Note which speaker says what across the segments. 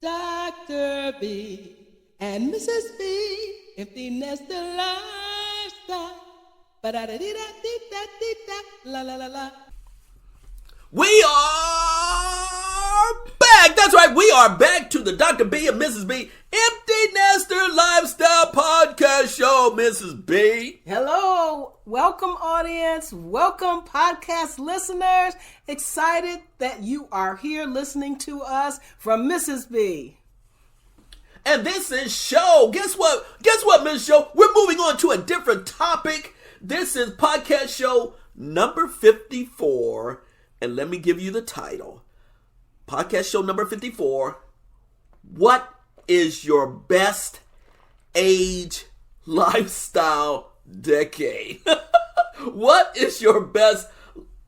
Speaker 1: DrB and MrsB, empty nester lifestyle. Ba-da-da-dee-da-dee-da-dee-da, la la la la.
Speaker 2: We are back. That's right. We are back to the DrB and MrsB Empty Nester Lifestyle Podcast Show, Mrs. B.
Speaker 3: Hello. Welcome, audience. Welcome, podcast listeners. Excited that you are here listening to us from Mrs. B.
Speaker 2: And this is Show. Guess what? Guess what, Miss Show? We're moving on to a different topic. This is podcast show number 54. And let me give you the title. Podcast show number 54. What is your best age lifestyle decade? What is your best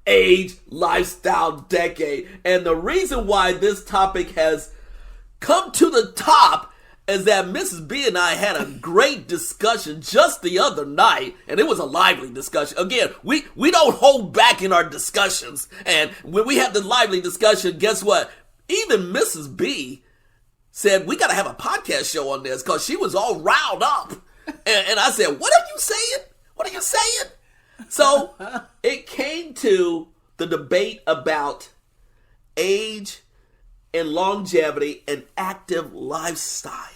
Speaker 2: age lifestyle decade? And the reason why this topic has come to the top is that Mrs. B and I had a great discussion just the other night, and it was a lively discussion. Again, we don't hold back in our discussions, and when we had the lively discussion, guess what? Even Mrs. B said, we got to have a podcast show on this, because she was all riled up. And I said, what are you saying? What are you saying? So it came to the debate about age and longevity and active lifestyle.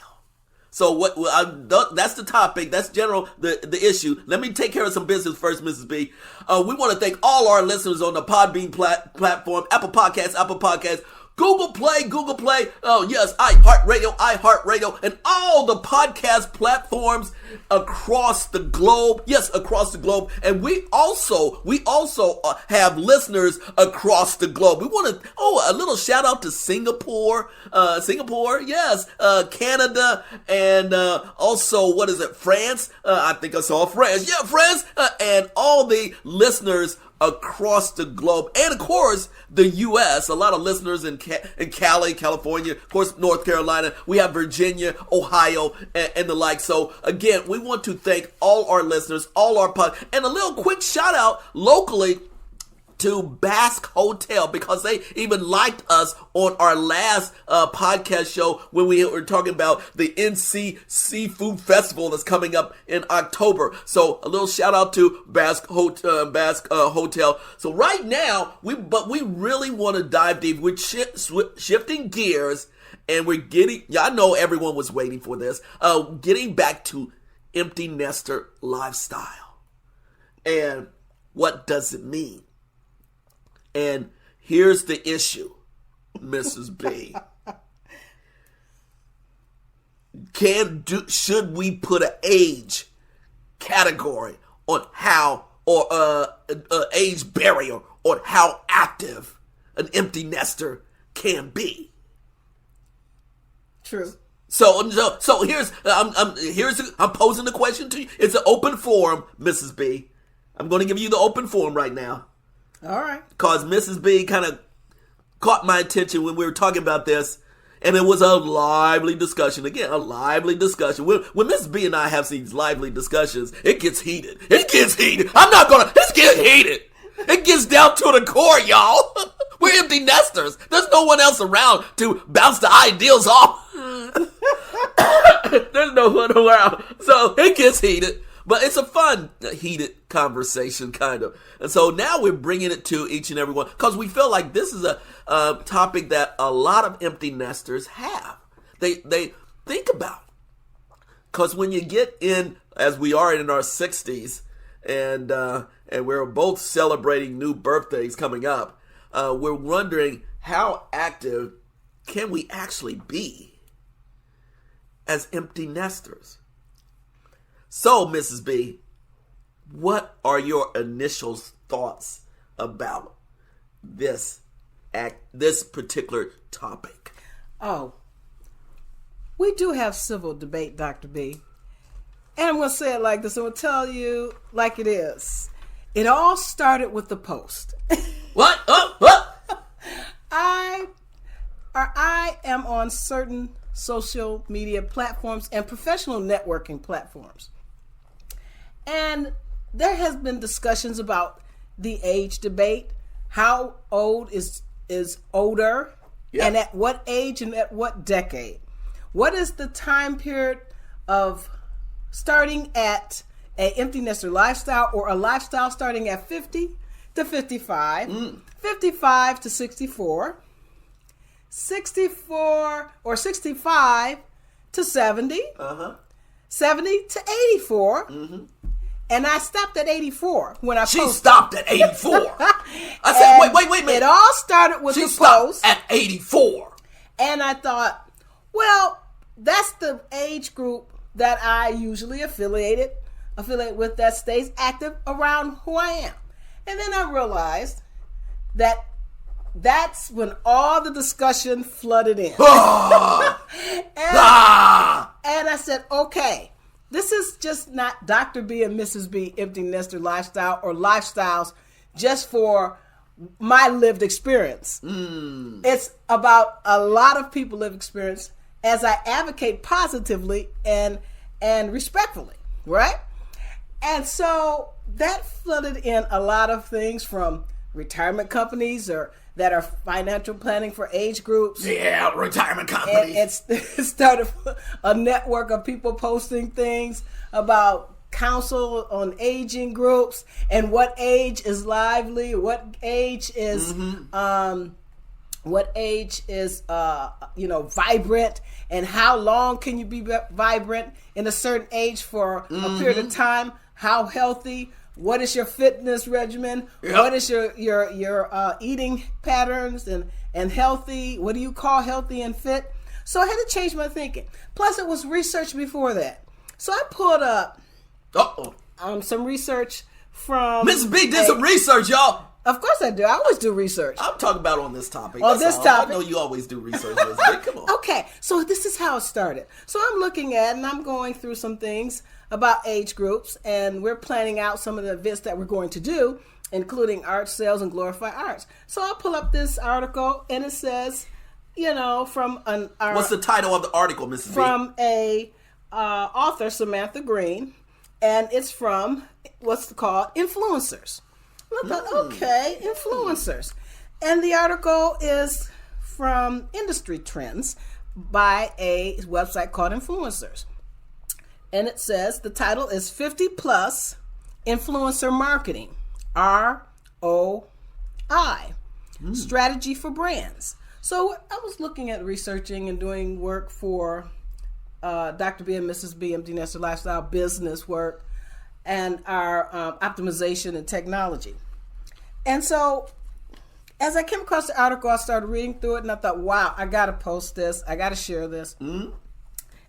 Speaker 2: So that's the topic. That's general, the issue. Let me take care of some business first, Mrs. B. We want to thank all our listeners on the Podbean platform, Apple Podcasts, Google Play, oh yes, iHeartRadio, and all the podcast platforms across the globe. Yes, across the globe. And we also have listeners across the globe. We want to, a little shout out to Singapore, yes, Canada, and also, France? I think I saw France. Yeah, France, and all the listeners across the globe, and of course the U.S. A lot of listeners in Cali, California, of course North Carolina. We have Virginia, Ohio, and the like. So again, we want to thank all our listeners, all our and a little quick shout out locally to Basque Hotel, because they even liked us on our last podcast show when we were talking about the NC Seafood Festival that's coming up in October. So a little shout out to Basque Hotel. So right now, we really want to dive deep. We're shifting gears, and we're I know everyone was waiting for this, getting back to empty nester lifestyle. And what does it mean? And here's the issue, Mrs. B. Should we put an age category on how, or age barrier on how active an empty nester can be?
Speaker 3: True.
Speaker 2: So here's I'm posing the question to you. It's an open forum, Mrs. B. I'm going to give you the open forum right now.
Speaker 3: All right.
Speaker 2: Because Mrs. B kind of caught my attention when we were talking about this, and it was a lively discussion. Again, a lively discussion. When Mrs. B and I have these lively discussions, it gets heated. It gets heated. It's getting heated. It gets down to the core, y'all. We're empty nesters. There's no one else around to bounce the ideals off. There's no one around. So it gets heated. But it's a fun, heated conversation, kind of. And so now we're bringing it to each and every one, because we feel like this is a topic that a lot of empty nesters have. They think about. Because when you get in, as we are in our 60s, and we're both celebrating new birthdays coming up, we're wondering how active can we actually be as empty nesters? So, Mrs. B, what are your initial thoughts about this particular topic?
Speaker 3: Oh, we do have civil debate, Dr. B. And I'm going to say it like this. I'm going to tell you like it is. It all started with the post.
Speaker 2: What? What?
Speaker 3: I am on certain social media platforms and professional networking platforms. And there has been discussions about the age debate, how old is older,
Speaker 2: Yeah.
Speaker 3: And at what age and at what decade? What is the time period of starting at an empty nester lifestyle, or a lifestyle starting at 50 to 55, 55 to 64, 64 or 65 to 70, 70 to 84, and I stopped at 84 when I
Speaker 2: She
Speaker 3: posted.
Speaker 2: stopped at 84. I said,
Speaker 3: And
Speaker 2: wait a minute.
Speaker 3: It all started with
Speaker 2: She
Speaker 3: the
Speaker 2: stopped
Speaker 3: post,
Speaker 2: at 84.
Speaker 3: and I thought, well, that's the age group that I usually affiliate with, that stays active around who I am. And then I realized that that's when all the discussion flooded in. And I said, okay, this is just not Dr. B and Mrs. B empty nester lifestyle, or lifestyles just for my lived experience. It's about a lot of people lived experience, as I advocate positively and respectfully, right? And so that flooded in a lot of things, from retirement companies or that are financial planning for age groups.
Speaker 2: Yeah, retirement
Speaker 3: And
Speaker 2: companies.
Speaker 3: it started a network of people posting things about counsel on aging groups, and what age is lively, what age is vibrant, and how long can you be vibrant in a certain age for a period of time, how healthy, what is your fitness regimen, what is your eating patterns and healthy, what do you call healthy and fit? So I had to change my thinking. Plus it was research before that. So I pulled up some research from
Speaker 2: Mrs. B did some research, y'all.
Speaker 3: Of course I do. I always do research.
Speaker 2: I'm talking about on this topic.
Speaker 3: On
Speaker 2: That's
Speaker 3: this
Speaker 2: all.
Speaker 3: topic?
Speaker 2: I know you always do research, Mrs. B. Come on.
Speaker 3: Okay, so this is how it started. So I'm looking at, and I'm going through some things about age groups, and we're planning out some of the events that we're going to do, including art sales and glorify arts. So I'll pull up this article, and it says, from an...
Speaker 2: What's the title of the article, Mrs. B?
Speaker 3: From a author, Samantha Green, and it's from what's called influencers. And I thought, okay, influencers. And the article is from Industry Trends by a website called Influencers. And it says, the title is 50 Plus Influencer Marketing, ROI, Strategy for Brands. So I was looking at researching and doing work for Dr. B and Mrs. B Empty Nester Lifestyle business work, and our optimization and technology. And so as I came across the article, I started reading through it, and I thought, wow, I got to post this. I got to share this. And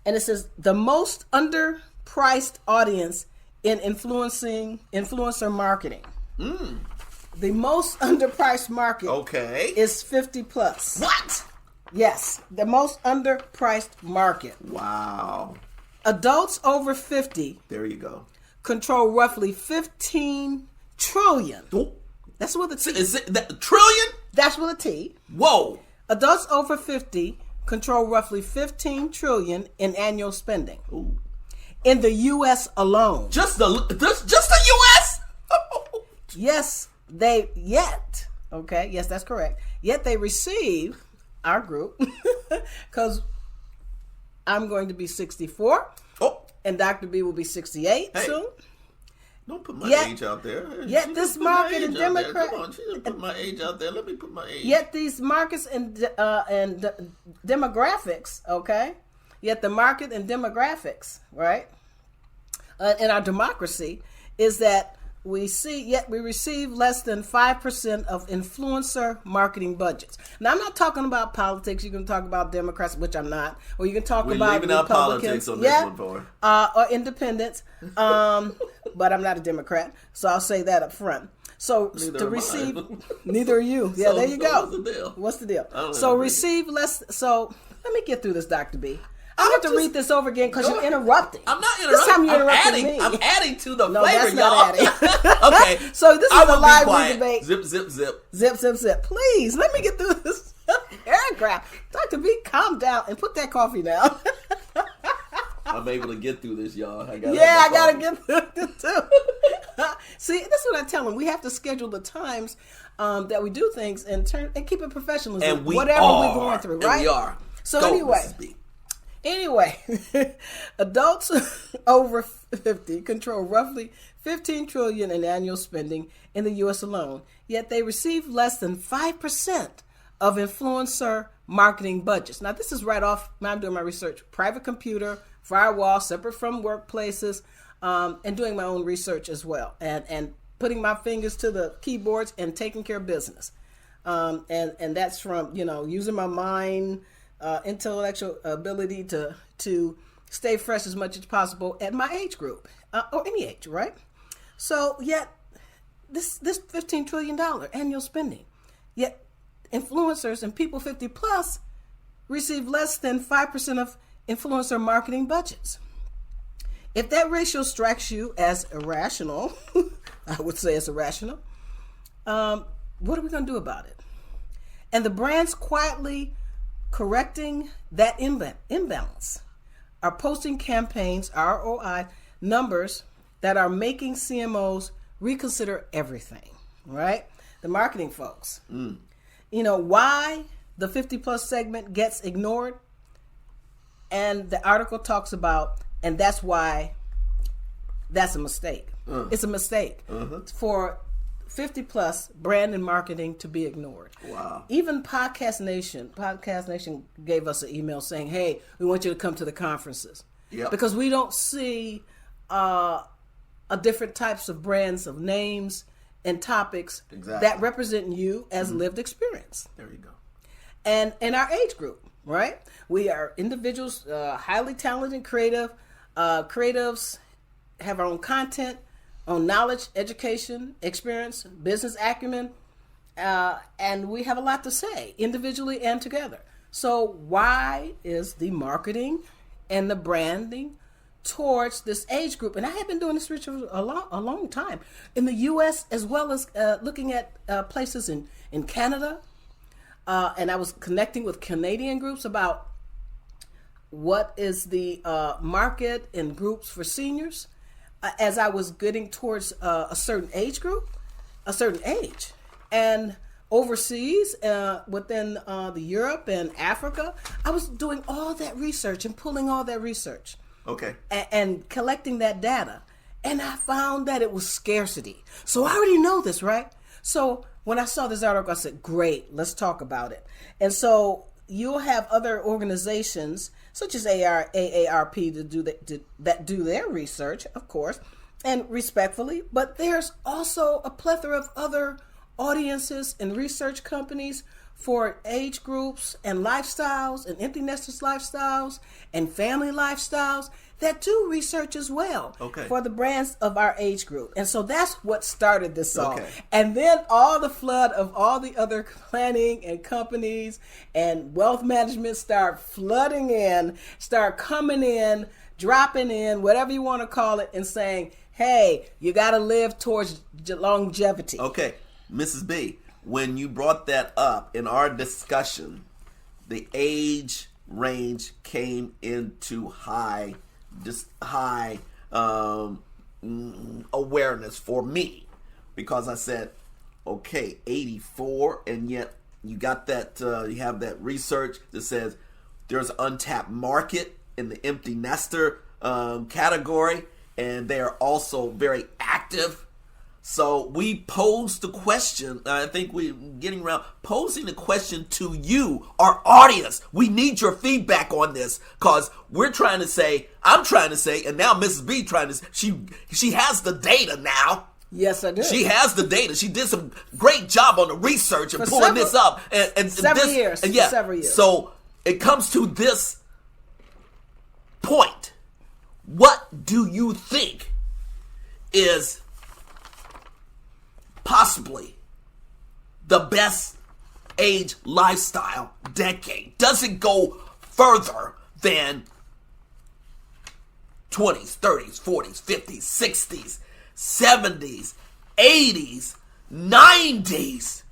Speaker 3: it says, the most underpriced audience in influencer marketing. The most underpriced market is 50 plus.
Speaker 2: What?
Speaker 3: Yes, the most underpriced market.
Speaker 2: Wow.
Speaker 3: Adults over 50
Speaker 2: There you go.
Speaker 3: control roughly 15 trillion.
Speaker 2: Oh.
Speaker 3: That's with a T.
Speaker 2: Is it that trillion?
Speaker 3: That's with a T.
Speaker 2: Whoa.
Speaker 3: Adults over 50 control roughly 15 trillion in annual spending.
Speaker 2: Ooh.
Speaker 3: In the U.S. alone.
Speaker 2: Just the U.S.?
Speaker 3: Yes, yes, that's correct. Yet they receive, our group, because I'm going to be 64, and Dr. B will be 68 soon.
Speaker 2: Don't put my age out there.
Speaker 3: Yet this market and Democrat.
Speaker 2: Come on, she didn't put my age out there. Let me put my age.
Speaker 3: Yet these markets and demographics, okay? Yet the market and demographics, right? In our democracy, is that we receive less than 5% of influencer marketing budgets. Now, I'm not talking about politics. You can talk about Democrats, which I'm not, or you can talk
Speaker 2: We're
Speaker 3: about
Speaker 2: leaving out
Speaker 3: Republicans,
Speaker 2: politics on this one, boy.
Speaker 3: or independents. But I'm not a Democrat, so I'll say that up front. So
Speaker 2: Neither
Speaker 3: to
Speaker 2: am I.
Speaker 3: receive, neither are you. Yeah,
Speaker 2: So-
Speaker 3: there you
Speaker 2: so
Speaker 3: go.
Speaker 2: what's the deal?
Speaker 3: What's the deal?
Speaker 2: I don't
Speaker 3: So
Speaker 2: know.
Speaker 3: receive less. So let me get through this, Dr. B. I have to read this over again because you're interrupting.
Speaker 2: I'm not interrupting.
Speaker 3: This time you're interrupting me.
Speaker 2: I'm adding to the
Speaker 3: No,
Speaker 2: flavor,
Speaker 3: that's
Speaker 2: y'all.
Speaker 3: not adding.
Speaker 2: Okay.
Speaker 3: So this is
Speaker 2: I
Speaker 3: the
Speaker 2: will
Speaker 3: live
Speaker 2: be quiet.
Speaker 3: debate.
Speaker 2: Zip, zip, zip.
Speaker 3: Zip, zip, zip. Please, let me get through this paragraph. Dr. B, calm down and put that coffee down.
Speaker 2: I'm able to get through this, y'all. I
Speaker 3: I gotta get through this too. See, that's what I tell them. We have to schedule the times that we do things and keep it professionalism.
Speaker 2: And we
Speaker 3: whatever
Speaker 2: are.
Speaker 3: we're going through,
Speaker 2: And
Speaker 3: right?
Speaker 2: we are.
Speaker 3: So
Speaker 2: Go,
Speaker 3: anyway.
Speaker 2: Mrs. B.
Speaker 3: Anyway, adults over 50 control roughly $15 trillion in annual spending in the U.S. alone, yet they receive less than 5% of influencer marketing budgets. Now, this is right off, I'm doing my research, private computer, firewall, separate from workplaces, and doing my own research as well, and putting my fingers to the keyboards and taking care of business. And that's from, using my mind, intellectual ability to stay fresh as much as possible at my age group, or any age, right? So yet this $15 trillion annual spending, yet influencers and people 50 plus receive less than 5% of influencer marketing budgets. If that ratio strikes you as irrational, I would say it's irrational, what are we going to do about it? And the brands quietly correcting that imbalance are posting campaigns, ROI numbers that are making CMOs reconsider everything, right? The marketing folks. Why the 50 plus segment gets ignored. And the article talks about, and that's why that's a mistake. It's a mistake for 50 plus brand and marketing to be ignored.
Speaker 2: Wow.
Speaker 3: Even Podcast Nation gave us an email saying, hey, we want you to come to the conferences.
Speaker 2: Yep.
Speaker 3: Because we don't see a different types of brands of names and topics that represent you as lived experience.
Speaker 2: There you go.
Speaker 3: And in our age group, right? We are individuals, highly talented, creative. Creatives have our own content, own knowledge, education, experience, business acumen, and we have a lot to say, individually and together. So why is the marketing and the branding towards this age group? And I have been doing this research a long time in the U.S. as well as looking at places in Canada. And I was connecting with Canadian groups about what is the market and groups for seniors as I was getting towards a certain age group, a certain age. And overseas, within the Europe and Africa, I was doing all that research and pulling all that research.
Speaker 2: Okay.
Speaker 3: And collecting that data. And I found that it was scarcity. So I already know this, right? So when I saw this article, I said, great, let's talk about it. And so you'll have other organizations such as AARP that do their research, of course, and respectfully. But there's also a plethora of other audiences and research companies for age groups and lifestyles and empty nesters lifestyles and family lifestyles that do research as well for the brands of our age group. And so that's what started this all.
Speaker 2: Okay.
Speaker 3: And then all the flood of all the other planning and companies and wealth management start flooding in, start coming in, dropping in, whatever you want to call it, and saying, hey, you got to live towards longevity.
Speaker 2: Okay, Mrs. B, when you brought that up in our discussion, the age range came into high awareness for me, because I said, okay, 84, and yet you got that, you have that research that says there's an untapped market in the empty nester category, and they are also very active. So we posed the question, I think we're getting around posing the question to you, our audience. We need your feedback on this, because we're trying to say, I'm trying to say, and now Mrs. B trying to say, she has the data now.
Speaker 3: Yes, I do.
Speaker 2: She has the data. She did some great job on the research and pulling this up. And
Speaker 3: several years.
Speaker 2: So it comes to this point. What do you think is possibly the best age lifestyle decade? Does it go further than 20s, 30s, 40s, 50s, 60s, 70s, 80s, 90s?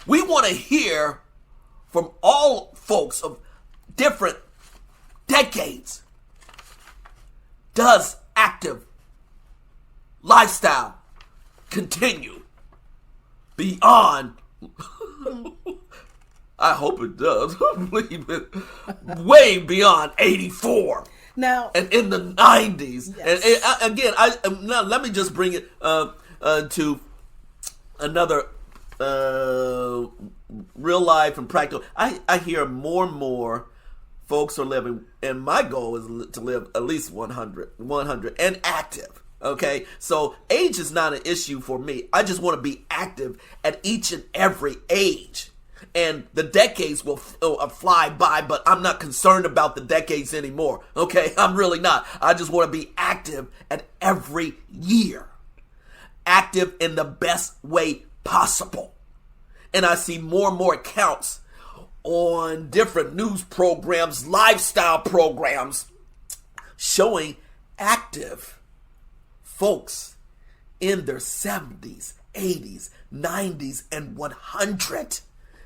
Speaker 2: We want to hear from all folks of different decades. Does active lifestyle continue beyond, I hope it does, believe it, way beyond 84.
Speaker 3: Now,
Speaker 2: and in the 90s.
Speaker 3: Yes.
Speaker 2: And again, now let me just bring it to another real life and practical. I hear more and more folks are living, and my goal is to live at least 100 and active. Okay, so age is not an issue for me. I just want to be active at each and every age. And the decades will fly by, but I'm not concerned about the decades anymore. Okay, I'm really not. I just want to be active at every year. Active in the best way possible. And I see more and more accounts on different news programs, lifestyle programs, showing active folks in their 70s, 80s, 90s, and 100.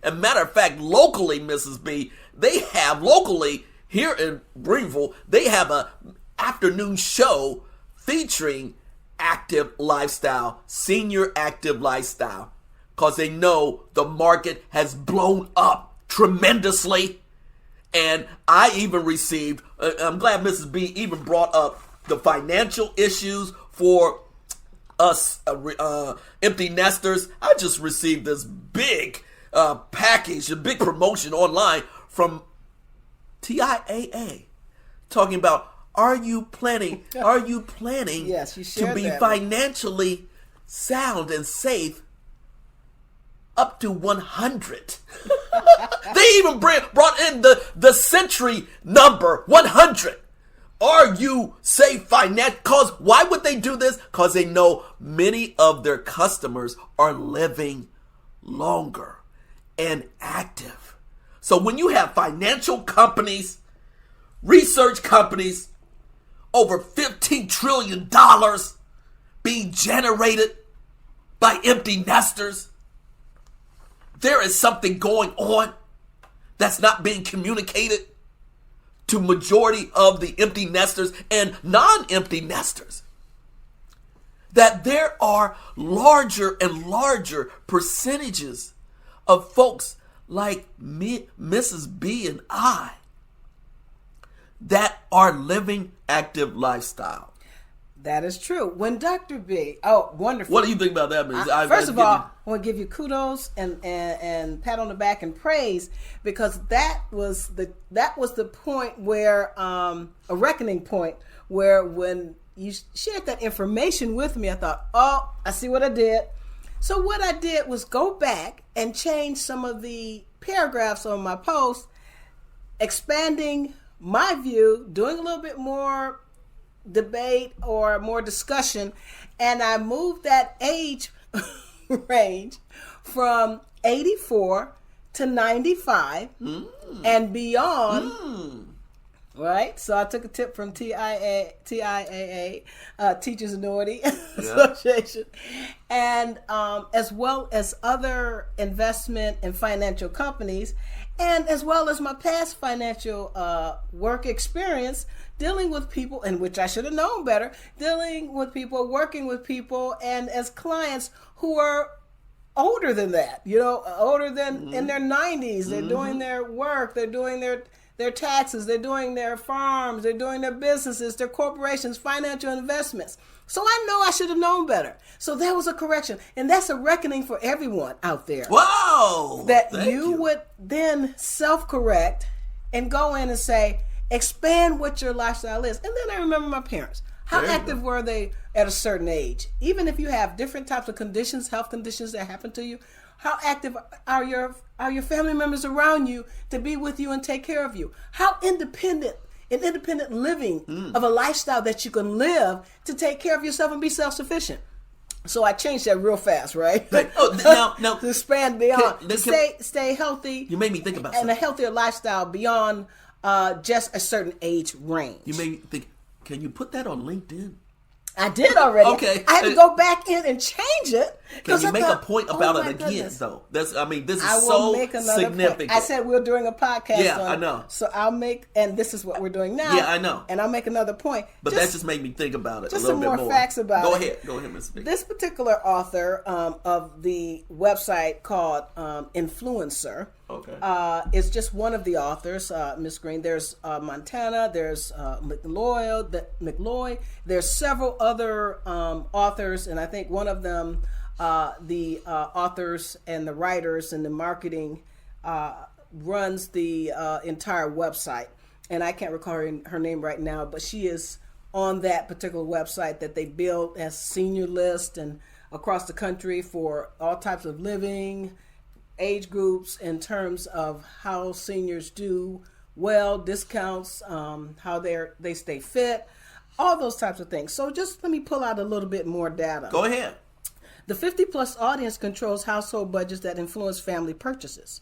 Speaker 2: As a matter of fact, locally, Mrs. B, they have locally here in Greenville, they have a afternoon show featuring active lifestyle, senior active lifestyle, because they know the market has blown up tremendously. And I even received, I'm glad Mrs. B even brought up the financial issues for us empty nesters. I just received this big package, a big promotion online from TIAA talking about are you planning
Speaker 3: yes, you
Speaker 2: to
Speaker 3: shared
Speaker 2: be
Speaker 3: that.
Speaker 2: financially sound and safe up to 100. They even brought in the century number 100. Are you safe financially? Cause why would they do this? Cause they know many of their customers are living longer and active. So when you have financial companies, research companies, over $15 trillion being generated by empty nesters, there is something going on that's not being communicated to majority of the empty nesters and non-empty nesters. That there are larger and larger percentages of folks like me, Mrs. B, and I that are living active lifestyle.
Speaker 3: that is true. When Dr. B, oh, wonderful.
Speaker 2: What do you think about that, Ms.?
Speaker 3: First of all, I want to give you kudos and pat on the back and praise, because that was the point where a reckoning point where when you shared that information with me, I thought, oh, I see what I did. So what I did was go back and change some of the paragraphs on my post, expanding my view, doing a little bit more debate or more discussion, and I moved that age range from 84 to 95 and beyond. Right, so I took a tip from TIAA, Teachers Annuity Association, and as well as other investment and financial companies, and as well as my past financial work experience dealing with people, and which I should have known better, dealing with people, working with people, and as clients who are older than that, older than in their 90s, they're doing their work, they're doing their taxes, they're doing their farms, they're doing their businesses, their corporations, financial investments. So I know I should have known better. So that was a correction. And that's a reckoning for everyone out there.
Speaker 2: Wow!
Speaker 3: That you would then self-correct and go in and say, expand what your lifestyle is. And then I remember my parents. How active were they at a certain age? Even if you have different types of conditions, health conditions that happen to you, how active are your family members around you to be with you and take care of you? How independent living of a lifestyle that you can live to take care of yourself and be self-sufficient. So I changed that real fast, right?
Speaker 2: Now,
Speaker 3: to expand beyond, stay healthy.
Speaker 2: You made me think about
Speaker 3: and
Speaker 2: something.
Speaker 3: a healthier lifestyle beyond just a certain age range.
Speaker 2: You made me think. Can you put that on LinkedIn?
Speaker 3: I did already.
Speaker 2: Okay.
Speaker 3: I had to go back in and change it.
Speaker 2: Can you make a point about it again,
Speaker 3: goodness.
Speaker 2: though? This is
Speaker 3: I will
Speaker 2: so
Speaker 3: make another
Speaker 2: significant.
Speaker 3: point. I said we're doing a podcast
Speaker 2: Yeah,
Speaker 3: on
Speaker 2: I
Speaker 3: it.
Speaker 2: know.
Speaker 3: So I'll make, and this is what we're doing now.
Speaker 2: Yeah, I know.
Speaker 3: And I'll make another point.
Speaker 2: But that just made me think about it a
Speaker 3: just
Speaker 2: little
Speaker 3: some
Speaker 2: bit
Speaker 3: more
Speaker 2: more.
Speaker 3: facts about it.
Speaker 2: Go ahead, Ms. B.
Speaker 3: This particular author of the website called Influencer.
Speaker 2: Okay.
Speaker 3: Is just one of the authors, Miss Green. There's Montana. There's McLoy. There's several other authors, and I think one of them, the authors and the writers and the marketing, runs the entire website. And I can't recall her name right now, but she is on that particular website that they built as senior list and across the country for all types of living age groups in terms of how seniors do well, discounts, how they stay fit, all those types of things. So just let me pull out a little bit more data.
Speaker 2: Go ahead.
Speaker 3: The 50-plus audience controls household budgets that influence family purchases.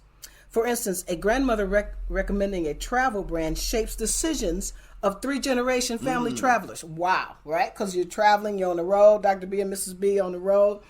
Speaker 3: For instance, a grandmother recommending a travel brand shapes decisions of 3-generation family travelers. Wow, right? Because you're traveling, you're on the road, DrB and MrsB on the road.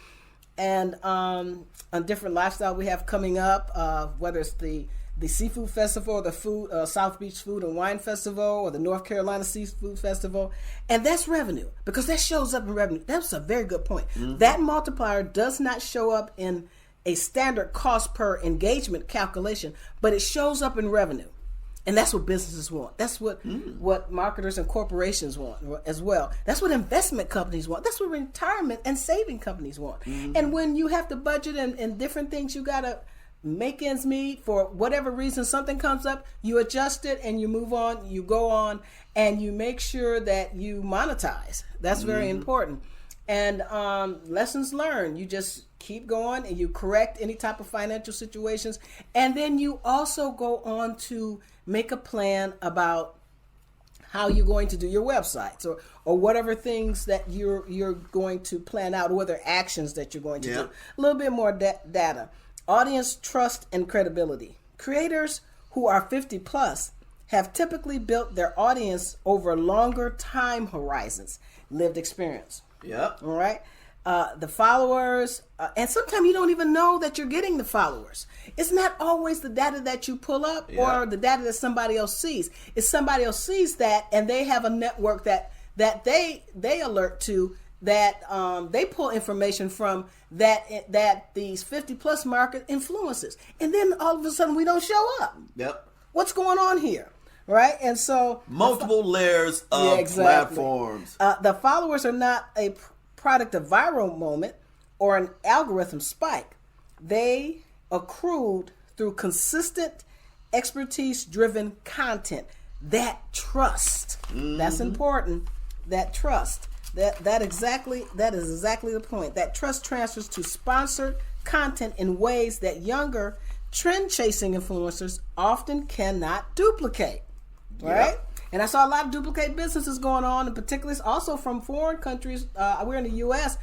Speaker 3: And a different lifestyle we have coming up, whether it's the Seafood Festival, or the South Beach Food and Wine Festival, or the North Carolina Seafood Festival. And that's revenue, because that shows up in revenue. That's a very good point. That multiplier does not show up in a standard cost per engagement calculation, but it shows up in revenue. And that's what businesses want. That's what marketers and corporations want as well. That's what investment companies want. That's what retirement and saving companies want. And when you have to budget and different things, you got to make ends meet for whatever reason. Something comes up, you adjust it and you move on, you go on, and you make sure that you monetize. That's very important. And lessons learned, you just keep going and you correct any type of financial situations. And then you also go on to make a plan about how you're going to do your websites or whatever things that you're going to plan out, or other actions that you're going to do. A little bit more data. Audience trust and credibility. Creators who are 50 plus have typically built their audience over longer time horizons, lived experience.
Speaker 2: Yep.
Speaker 3: All right. The followers, and sometimes you don't even know that you're getting the followers. It's not always the data that you pull up or the data that somebody else sees. It's somebody else sees that, and they have a network that they alert to, that they pull information from, that these 50 plus market influences, and then all of a sudden we don't show up.
Speaker 2: Yep.
Speaker 3: What's going on here? Right. And so
Speaker 2: multiple layers of platforms.
Speaker 3: The followers are not a product of viral moment or an algorithm spike. They accrued through consistent expertise driven content. That trust. That's important. That trust. That is exactly the point. That trust transfers to sponsored content in ways that younger trend chasing influencers often cannot duplicate. Right? Yep. And I saw a lot of duplicate businesses going on, and particularly also from foreign countries. We're in the USA,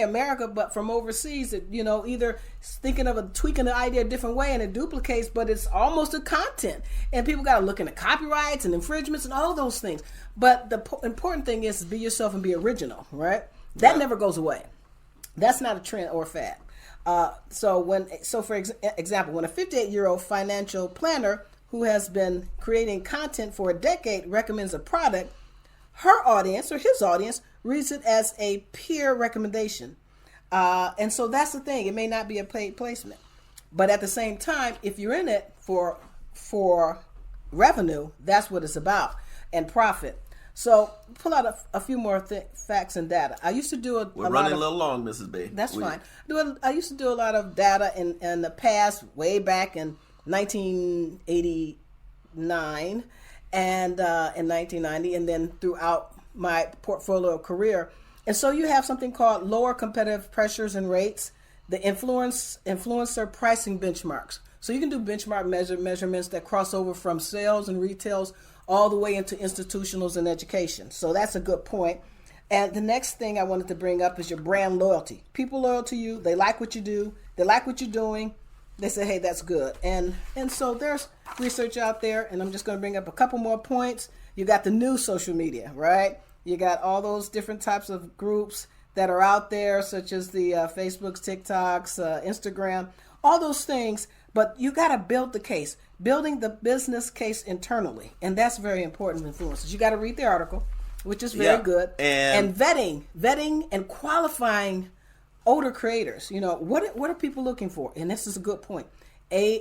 Speaker 3: America, but from overseas, that, either thinking of tweaking the idea a different way and it duplicates, but it's almost a content. And people got to look into copyrights and infringements and all those things. But the important thing is be yourself and be original, right? That never goes away. That's not a trend or a fad. So for example, when a 58-year-old financial planner who has been creating content for a decade recommends a product, her audience or his audience reads it as a peer recommendation. And so that's the thing. It may not be a paid placement. But at the same time, if you're in it for revenue, that's what it's about, and profit. So pull out a few more facts and data. I used to do
Speaker 2: We're running a little long, Mrs. B.
Speaker 3: That's fine. I used to do a lot of data in the past, way back in 1989 and in 1990, and then throughout my portfolio career. And so you have something called lower competitive pressures and rates, the influencer pricing benchmarks. So you can do benchmark measurements that cross over from sales and retails all the way into institutionals and education. So that's a good point. And the next thing I wanted to bring up is your brand loyalty. People loyal to you. They like what you do. They like what you're doing. They say, hey, that's good. And so there's research out there, and I'm just going to bring up a couple more points. You got the new social media, right? You got all those different types of groups that are out there, such as the Facebooks, TikToks, Instagram, all those things. But you got to build the case, building the business case internally. And that's very important with influencers. You got to read the article, which is very good. And vetting and qualifying older creators. You know, what are people looking for? And this is a good point.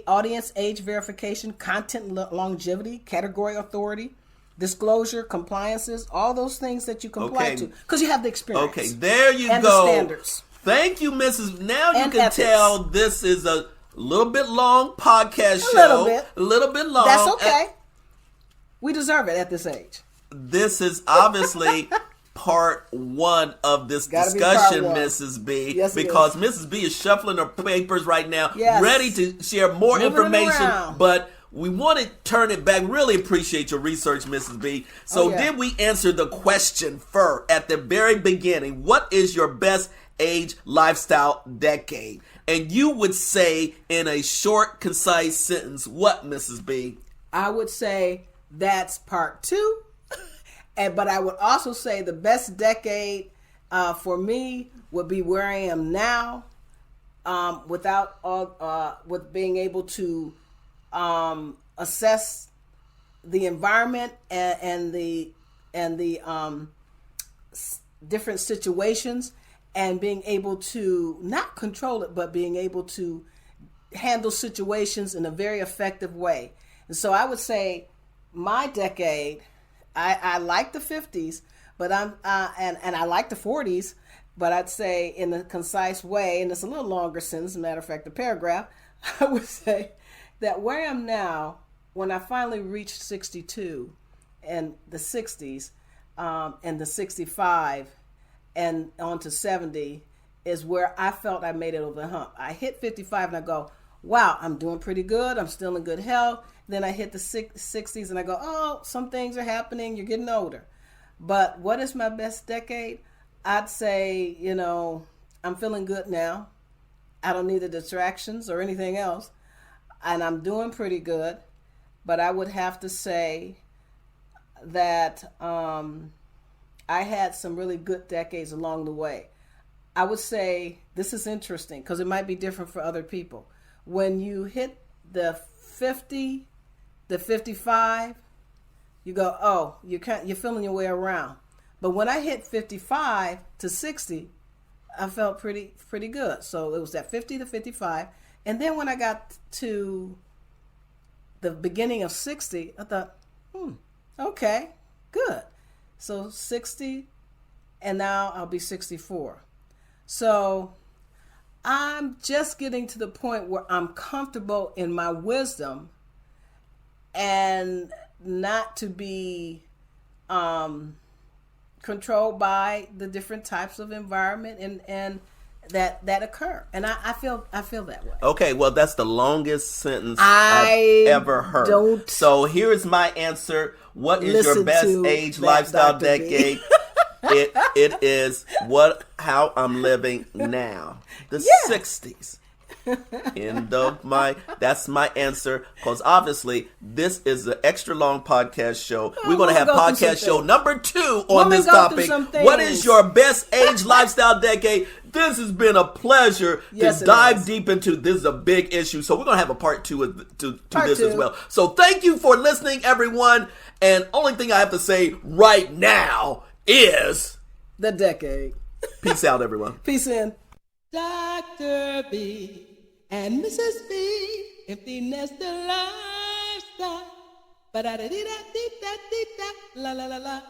Speaker 3: Audience age verification, content longevity, category authority, disclosure, compliances, all those things that you comply to because you have the experience.
Speaker 2: Okay, there you
Speaker 3: and
Speaker 2: go.
Speaker 3: The standards.
Speaker 2: Thank you, Mrs. Now you
Speaker 3: And
Speaker 2: can
Speaker 3: ethics.
Speaker 2: tell this is a little bit long podcast show. A little bit long.
Speaker 3: That's okay. We deserve it at this age.
Speaker 2: This is obviously part one of this
Speaker 3: Gotta be
Speaker 2: discussion,
Speaker 3: part one.
Speaker 2: Mrs. B,
Speaker 3: Yes, it
Speaker 2: because
Speaker 3: is.
Speaker 2: Mrs. B is shuffling her papers right now,
Speaker 3: Yes.
Speaker 2: ready to share more
Speaker 3: Moving it
Speaker 2: information.
Speaker 3: around.
Speaker 2: But we want to turn it back. Really appreciate your research, Mrs. B. So did we answer the question at the very beginning? What is your best age lifestyle decade? And you would say in a short, concise sentence, what, Mrs. B?
Speaker 3: I would say that's part two. But I would also say the best decade for me would be where I am now, with being able to assess the environment and the different situations, and being able to not control it, but being able to handle situations in a very effective way. And so I would say my decade. I like the 50s, but and I like the 40s, but I'd say in a concise way, and it's a little longer sentence, as a matter of fact, the paragraph, I would say that where I am now, when I finally reached 62 and the 60s and the 65 and on to 70 is where I felt I made it over the hump. I hit 55 and I go, wow, I'm doing pretty good. I'm still in good health. Then I hit the 60s and I go, oh, some things are happening. You're getting older. But what is my best decade? I'd say, I'm feeling good now. I don't need the distractions or anything else. And I'm doing pretty good. But I would have to say that I had some really good decades along the way. I would say this is interesting because it might be different for other people. When you hit the 50, the 55, you go, oh, you're feeling your way around. But when I hit 55 to 60, I felt pretty good. So it was that 50 to 55. And then when I got to the beginning of 60, I thought, okay, good. So 60, and now I'll be 64. So I'm just getting to the point where I'm comfortable in my wisdom and not to be controlled by the different types of environment and that occur. And I feel that way.
Speaker 2: Okay, well, that's the longest sentence I've ever heard. So here is my answer. What is your best age lifestyle decade? It is how I'm living now. The 60s. That's my answer, because obviously this is an extra long podcast show. We're going to have podcast show number 2 on this topic. What is your best age lifestyle decade? This has been a pleasure to dive deep into. This is a big issue, so we're going to have a part 2 to this as well. So thank you for listening, everyone. And only thing I have to say right now is
Speaker 3: the decade.
Speaker 2: Peace out, everyone.
Speaker 3: Peace in.
Speaker 1: DrB and MrsB, empty nester lifestyle. Ba da da dee da dee da dee da, la la la la.